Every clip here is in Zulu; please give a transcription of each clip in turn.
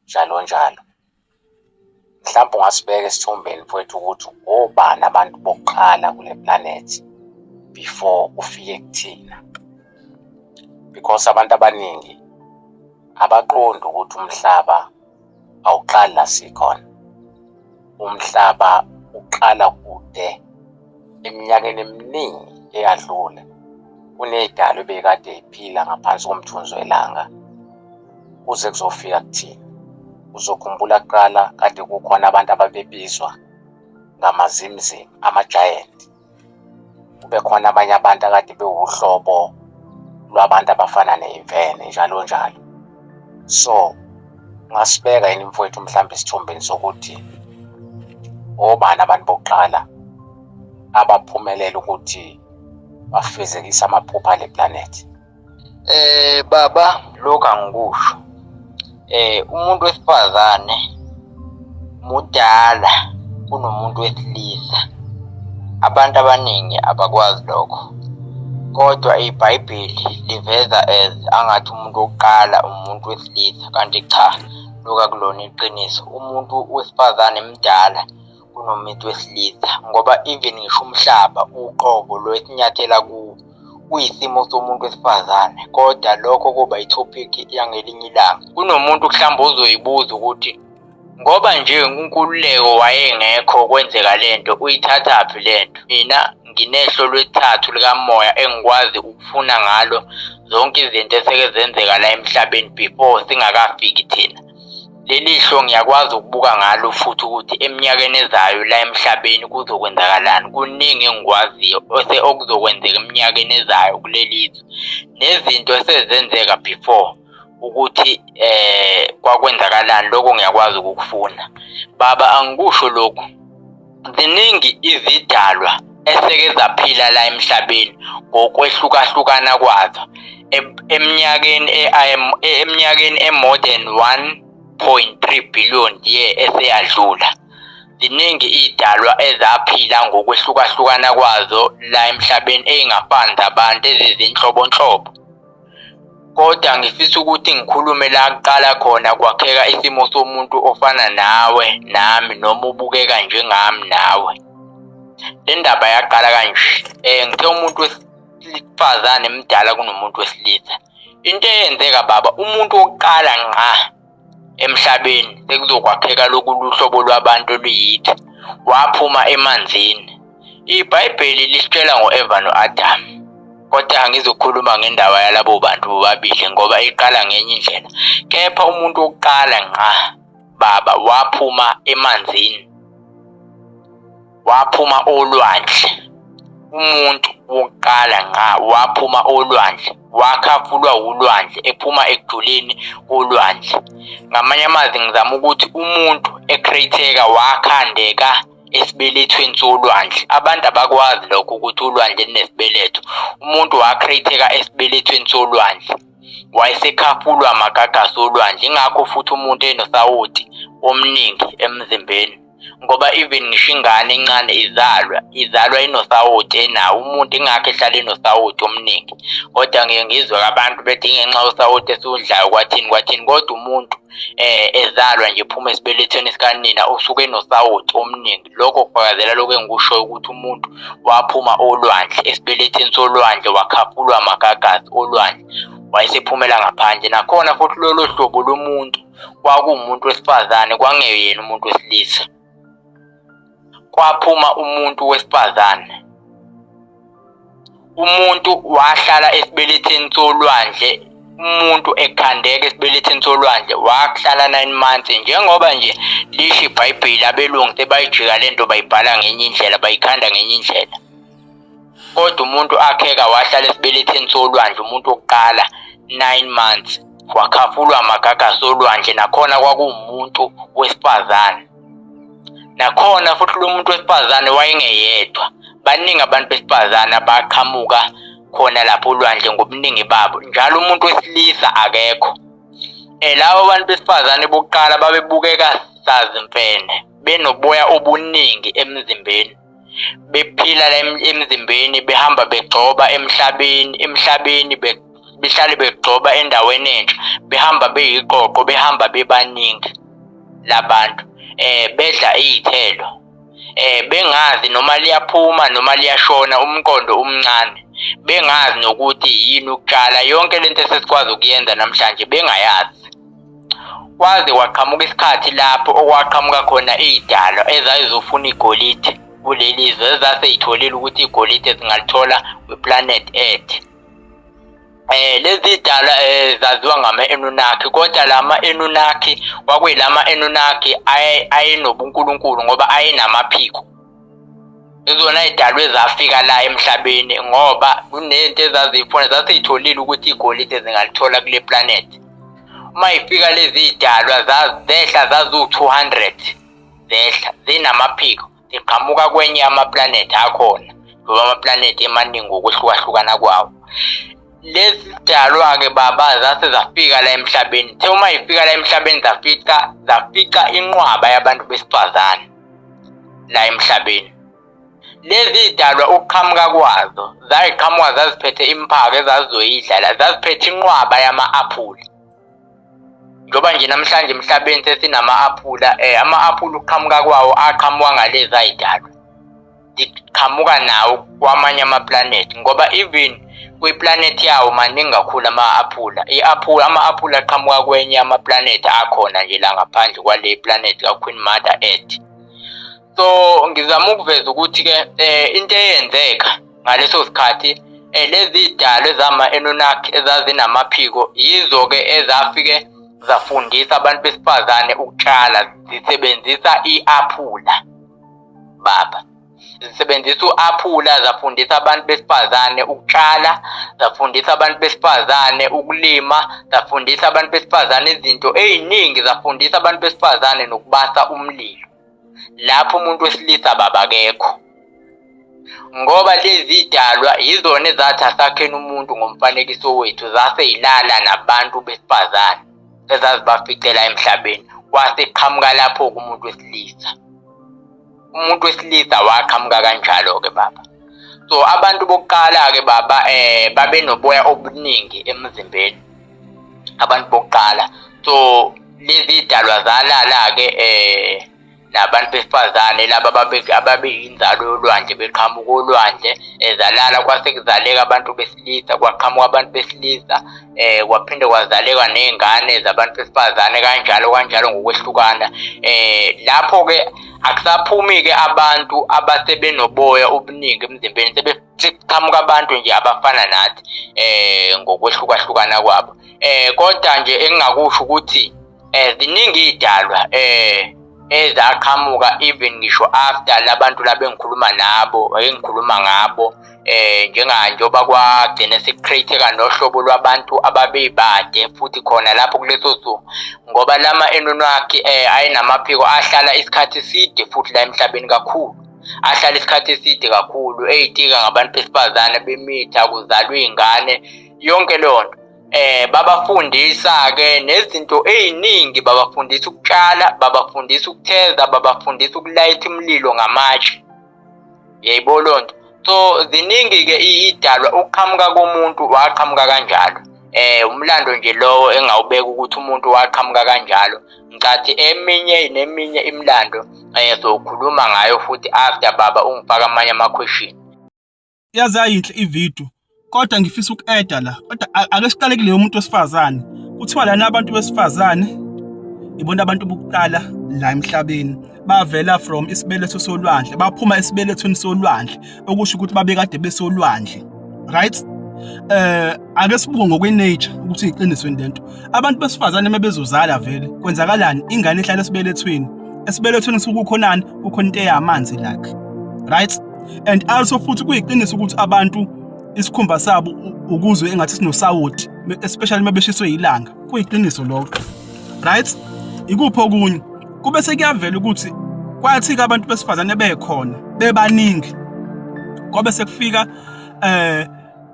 njalo njalo. Mhlawumbe ungasibeka esithombeni mfowethu ukuthi obani abantu bokuqala kule planet before ufike kuthina, because abantu abaningi abaqondi ukuthi umhlaba awuqali la sikhona. Umhlaba uqala kude eminyakeni eminingi eyadlule, kuney'dalwa ebekade yiphila ngaphansi komthunzi welanga kuze kuzofika kuthina. Uzokhumbula kuqala kade kukhona abantu ababebizwa ngamazimzim, ama-giant. Kube khona abanye abantu akade bewuhlobo lwabantu abafana ney'mfene njalo njalo. So ungasibeka yini mfowethu mhlawumbe isithombeni sokuthi obani abantu bokuqala abaphumelela ukuthi bafezekise amaphupho ale planet? Baba, lokhu angikusho. Umuntu wesifazane mudala kunomuntu wesilisa. Abantu abaningi abakwazi lokho, kodwa iBhayibheli liveza as angathi umuntu wokuqala umuntu wesilisa, kanti cha, lokhu akulona iqiniso. Umuntu wesifazane mdala kunomuntu wesilisa, ngoba even ngisho umhlaba uqobo lwesinyathela kuwo kuyisimo somuntu wesifazane, kodwa lokho kuba itopic yangelinye ilanga. Kunomuntu mhlawumbe uzoyibuza ukuthi ngoba nje uNkululeko wayengekho kwenzeka lento, uyithathaphi lento? Mina nginehlo lwesithathu likamoya engikwazi ukufuna ngalo zonke izinto eseke zenzeka la emhlabeni before singakafiki thina. Leli hlo ngiyakwazi ukubuka ngalo futhi ukuthi eminyakeni ezayo la emhlabeni kuzokwenzakalani. Kuningi engikwaziyo okuzokwenzeka eminyakeni ezayo kuleli zwe, nezinto esezenzeka before ukuthi kwakwenzakalani. Lokho ngiyakwazi ukukufuna. Baba, angikusho lokhu. Ziningi izidalwa eseke zaphila la emhlabeni ngokwehlukahlukana kwazo eminyakeni more than 1.3 billion year eseyadlula. Ziningi izidalwa ezaphila ngokwehlukahlukana kwazo la emhlabeni ey'ngafani zabantu ezizinhlobonhlobo. Kodwa ngifisa ukuthi ngikhulume la kuqala khona kwakheka isimo somuntu ofana nawe nami, noma ubukeka njengami nawe. Le ndaba yaqala kanje. Ngithe umuntu wesifazane mdala kunomuntu wesilisa. Into eyenzeka baba, umuntu wokuqala ngqa emhlabeni sekuzokwakheka lokhu uhlobo lwabantu oluyithi waphuma emanzini. IBhayibheli lisitshela ngo-Eva no-Adam, kodwa angizokhuluma ngendaba yalabo bantu bobabili ngoba iqala ngenye indlela. Kepha umuntu wokuqala ngqa baba waphuma emanzini, waphuma olwandle. Umuntu wokuqala ngqa waphuma olwandle, wakhafulwa ulwandle, ephuma ekujuleni kolwandle. Ngamanye amazwi ngizama ukuthi umuntu ecreateka wakhandeka esibelethweni solwandle. Abantu abakwazi lokho ukuthi ulwandle lunesibeletho. Umuntu wacreateka esibelethweni solwandle, wayesekhafulwa amagagasi olwandle. Ingakho futhi umuntu enosawoti omningi emzimbeni, ngoba even ngisho ingane encane izalwa inosawoti enawo. Umuntu ingakho ehlala enosawoti omningi, kodwa ngeke ngizwe abantu bethi ngenxa yosawoti esiwudlayo kwathini. Kodwa umuntu ezalwa nje ephuma esibelethweni sikanina usuke enosawoti omningi. Lokho kufakazela lokho engikushoyo ukuthi umuntu waphuma olwandle, esibelethweni solwandle, wakhafulwa amagagasi olwandle, wayesephumela ngaphandle. Nakhona futhi lolo hlobo lomuntu kwakuwumuntu wesifazane, kwangeyena umuntu wesilisa. Kwaphuma umuntu wesifazane. Umuntu wahlala esibelethweni solwandle, umuntu ekhandeka esibelethweni solwandle wahlala 9 months. Njengoba nje lisho iBhayibheli, abelungu sebayijika lento bayibhala ngenye indlela, bayikhanda ngenye indlela. Kodwa umuntu akheka wahlala esibelethweni solwandle, umuntu wokuqala 9 months, wakhafulwa amagagasi olwandle. Nakhona kwakuwumuntu wesifazane. Nakhona futhi lo muntu wesifazane wayengeyedwa. Baningi abantu besifazane abaqhamuka khona lapho olwandle ngobuningi babo, njalo umuntu wesilisa akekho. Labo abantu besifazane bokuqala babebukeka sazimfene, benoboya obuningi emzimbeni, bephila la emzimbeni, behamba begcoba emhlabeni behlale begcoba endaweni entsha, behamba beyiqoqo, behamba bebaningi. labantu bedla izithelo bengazi noma liyaphuma noma liyashona umqondo umncane, bengazi nokuthi yini ukutshala. Yonke lento esesikwazi ukuyenza namhlanje bengayazi. Kwaze kwaqhamuka isikhathi lapho okwaqhamuka khona izidalwa ezayizofuna igolide kuleli zwe, ezaseyitholile ukuthi igolide zingalithola kwiplanet Earth. Lezi zidalwa zaziwa ngama-Anunnaki, kodwa lama-Anunnaki kwakuyilama-Anunnaki ayenobunkulunkulu ngoba ayenamaphiko. Izona izidalwa ezafika la emhlabeni ngoba kunento ezazifuna, zaseyitholile ukuthi igolide zingalithola kule planet. Uma ifika lezi zidalwa zehla zaziwu-200, zehla zinamaphiko, ziqhamuka kwenye amaplanethi akhona, ngoba amaplanethi emaningi ngokuhlukahlukana kwawo. Lezi zidalwa-ke baba zase zafika la emhlabeni. The uma ifika la emhlabeni zafica inqwaba yabantu besifazane la emhlabeni. Lezi zidalwa ukuqhamuka kwazo zayiqhamuka zaziphethe imphako ezazizoyidla, zaziphethe inqwaba yama-aphula. Njoba nje namhlanje emhlabeni sesinama-aphula, ama-aphula ukuqhamuka kwawo aqhamuka ngalezi zidalwa. Ziqhamuka nawo kwamanye amaplanethi ngoba even kwiplanethi yawo maningi kakhulu ama-aphula. Ama-aphula aqhamuka kwenye amaplanethi akhona nje la ngaphandle kwale planet ka-Queen Mother Earth. So ngizama ukuveza ukuthi-ke into eyenzeka ngaleso sikhathi lezi zidalwa ezama-Anunnaki ezazinamaphiko yizo-ke ezafike zafundisa abantu besifazane ukutshala, zisebenzisa i-aphula baba. Zisebenzisa u-aphula, zafundisa abantu besifazane ukutshala, zafundisa abantu besifazane ukulima, zafundisa abantu besifazane izinto eziningi, zafundisa abantu besifazane nokubasa umlilo lapho umuntu wesilisa babakekho. Ngoba lezi zidalwa yizona ezathi asakheni umuntu ngomfanekiso wethu, zaseyilala nabantu besifazane ezazibaficela emhlabeni. Kwase qhamuka lapho kumuntu wesilisa. Umuntu wesilisa waqhamuka kanjalo-ke baba. So abantu bokuqala-ke baba babe noboya obuningi emzimbeni, abantu bokuqala. So lezi zidalwa zalala-ke nabantu besifazane laba ababeyinzalo yolwandle, beqhamuka olwandle, zalala. Kwase kuzaleka abantu besilisa, kwaqhamuka abantu besilisa, kwaphinde kwazaleka ney'ngane zabantu besifazane, kanjalo ngokwehlukana. Lapho-ke akusaphumi-ke abantu abasebenoboya obuningi emzimbeni, sebeqhamuka abantu nje abafana nathi ngokwehlukahlukana kwabo. Kodwa nje engingakusho ukuthi ziningi izidalwa ezaqhamuka even ngisho after labantu laba engikhuluma ngabo, njengoba kwagcine sekucreate-eka nohlobo lwabantu ababebade futhi khona lapho kuleso suku, ngoba lama-Anunnaki ayenamaphiko ahlala isikhathi eside futhi la emhlabeni kakhulu, ahlala isikhathi eside kakhulu, ey'tika ngabantu besifazane, bemitha, kuzalwa iy'ngane, yonke leyo nto. Babafundisa-ke nezinto ey'ningi, babafundisa ukutshala, babafundisa ukutheza, babafundisa ukulayitha umlilo ngamatshe. Yayibona leyo nto. So ziningi-ke izidalwa, ukuqhamuka komuntu waqhamuka kanjalo. Umlando nje lowo engawubeka ukuthi umuntu waqhamuka kanjalo. Ngicathi eminye neminye imilando sokhuluma ngayo futhi after baba ungifaka amanye ama-question. Yazi ayinhle ivideo, kodwa ngifisa uku-eda la. Kodwa ake siqale kuleyo muntu wesifazane. Kuthiwa lana abantu besifazane ibona abantu bokuqala la emhlabeni, bavela from isibeletho solwandle, baphuma esibelethweni solwandle, okusho ukuthi babekade besolwandle, right? Ake sibuke ngokwe-nature ukuthi iqiniso lento. Abantu besifazane mebezozala vele kwenzakalani? Ingane ehlala esibelethweni. Esibelethweni kukhonani? Kukhona into eyamanzi like, right? And also futhi kuyiqiniso ukuthi abantu isikhumba sabo ukuzwe engathi sinosawoti, especially mebeshiswe ilanga. Kuyiqiniso lokho, right? Ikuphi okunye? Kube sekuyavela ukuthi kwathi-ke abantu besifazane bekhona bebaningi, ngoba sekufika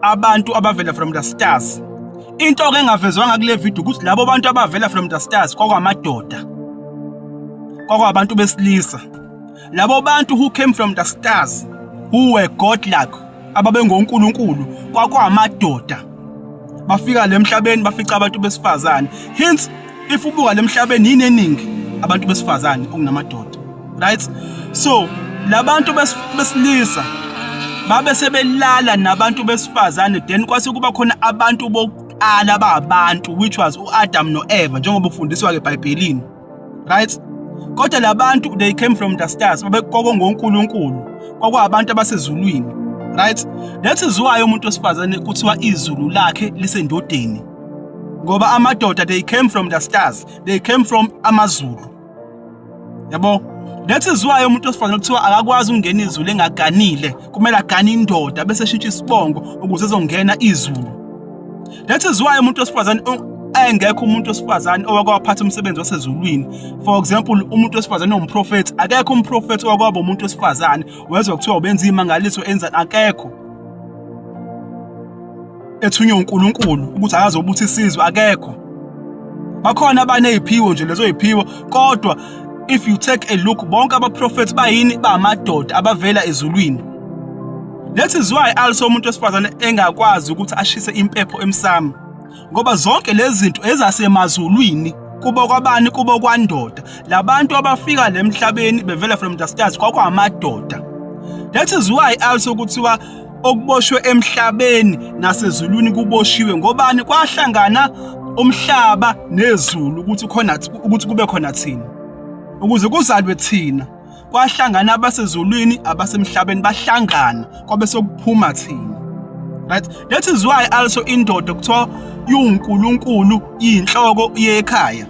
abantu abavela from the stars. Into-ke engavezwanga kule video ukuthi labo bantu abavela from the stars kwakwamadoda, kwakwabantu besilisa. Labo bantu who came from the stars, who were godlike, ababengonkulunkulu, kwakwamadoda. Bafika le emhlabeni bafica abantu besifazane. Hence if ubuka le emhlabeni yini eningi? abantu besifazane okunamadoda, right? So labantu besilisa babe sebelala nabantu besifazane, then kwase kuba khona abantu bokuqala ababantu, which was uAdam noEva njengoba ufundiswa ke eBhayibhelini, right? Kodwa labantu they came from the stars, babekoko ngoNkulunkulu, kwakuyabantu abasezulwini, right? That is why umuntu wesifazane kuthiwa izulu lakhe lisendodeni, ngoba amadoda they came from the stars, they came from amazulu, yabo. That is why umuntu wesifazane kuthiwa akakwazi ukungena izulu engaganile, kumele agane indoda bese eshintsha isibongo ukuze ezongena izulu. That is why umuntu wesifazane engekho umuntu wesifazane owakwaphatha umsebenzi wasezulwini. For example, umuntu wesifazane ongumprofeti, akekho umprofeti owakwaba umuntu wesifazane wezwa kuthiwa ubenza imangaliso enza, akekho ethunywe uNkulunkulu ukuthi akazobuthi isizwe, akekho. Bakhona abaneziphiwo nje lezo iziphiwo, kodwa if you take a look, bonke abaprofeti bayini bamadoda abavela ezulwini. That is why also umuntu wesifazane engakwazi ukuthi ashise impepho emsamo, ngoba zonke lezi zinto ezasemazulwini kuba kwabani, kuba kwandoda. Labantu abafika lemhlabeni bevela from the stars kwakwamadoda. That is why also kuthiwa okuboshwe emhlabeni nasezulwini kuboshiwe, ngobani? Kwahlangana umhlaba nezulu ukuthi khona ukuthi kube khona thina, ukuze kuzalwe thina. Kwahlangana abasezulwini abasemhlabeni bahlangana kwabe sokuphuma thina, right? That is why also indoda kuthiwa uNkulunkulu iyinhloko yekhaya.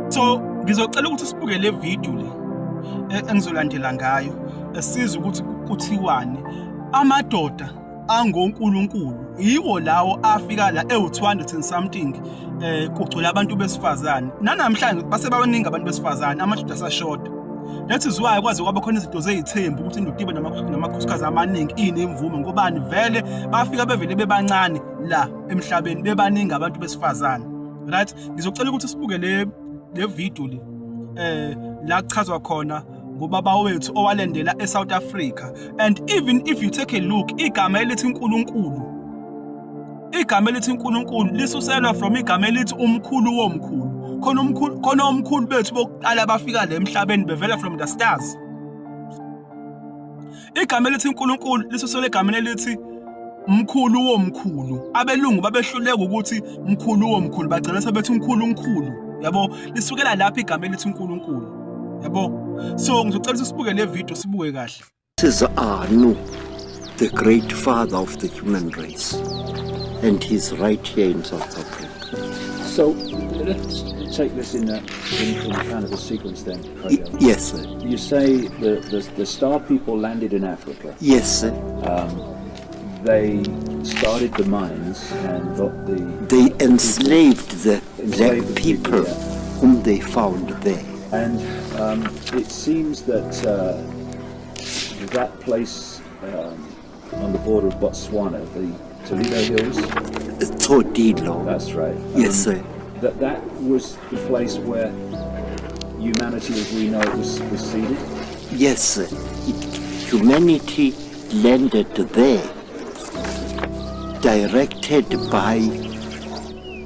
So ngizocela ukuthi sibuke le video le engizolandela ngayo, esizwe ukuthi kuthiwani. Amadoda angoNkulunkulu yiwo lawo afika la ewu200 and something, kugcwele abantu besifazane. Nanamhlanje basebaningi abantu besifazane, amadoda asashoda. That is why kwaze kwaba khona izinto zezithembu ukuthi indoda ibe namakhosikazi amaningi inemvume, ngobani? Vele bafika bevele bebancane la emhlabeni, bebaningi abantu besifazane, right? Ngizocela ukuthi sibuke le video le la kuchazwa khona ngobaba wethu owalendela eSouth Africa. And even if you take a look, igama elithi uNkulunkulu, igama elithi uNkulunkulu lisuselwa from igama elithi umkhulu womkhulu. Khona omkhulu bethu bokuqala bafika le emhlabeni bevela from the stars. Igama elithi uNkulunkulu lisuselwa egameni elithi umkhulu womkhulu. Abelungu babehluleka ukuthi umkhulu womkhulu, bagcina sebethi uNkulunkulu, yabo. Lisukela lapha igama elithi uNkulunkulu, yabo. So ngizocela ukuthi sibuke le video, sibuke kahle. This is Anu, the great father of the human race, and he's right here in South Africa. So let's take this in kind of a sequence then. Yes, sir. You say the Star people landed in Africa. Yes, sir. They started the mines and got They enslaved the black people whom they found there. And it seems that that place on the border of Botswana, the Toledo Hills. Todilo. That's right. Yes, sir. That was the place where humanity, as we know it, was seeded. Yes, sir. Humanity landed there, directed by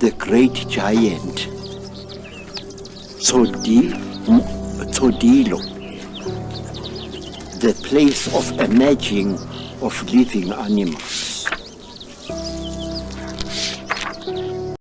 the great giant Todilo, the place of emerging of living animals.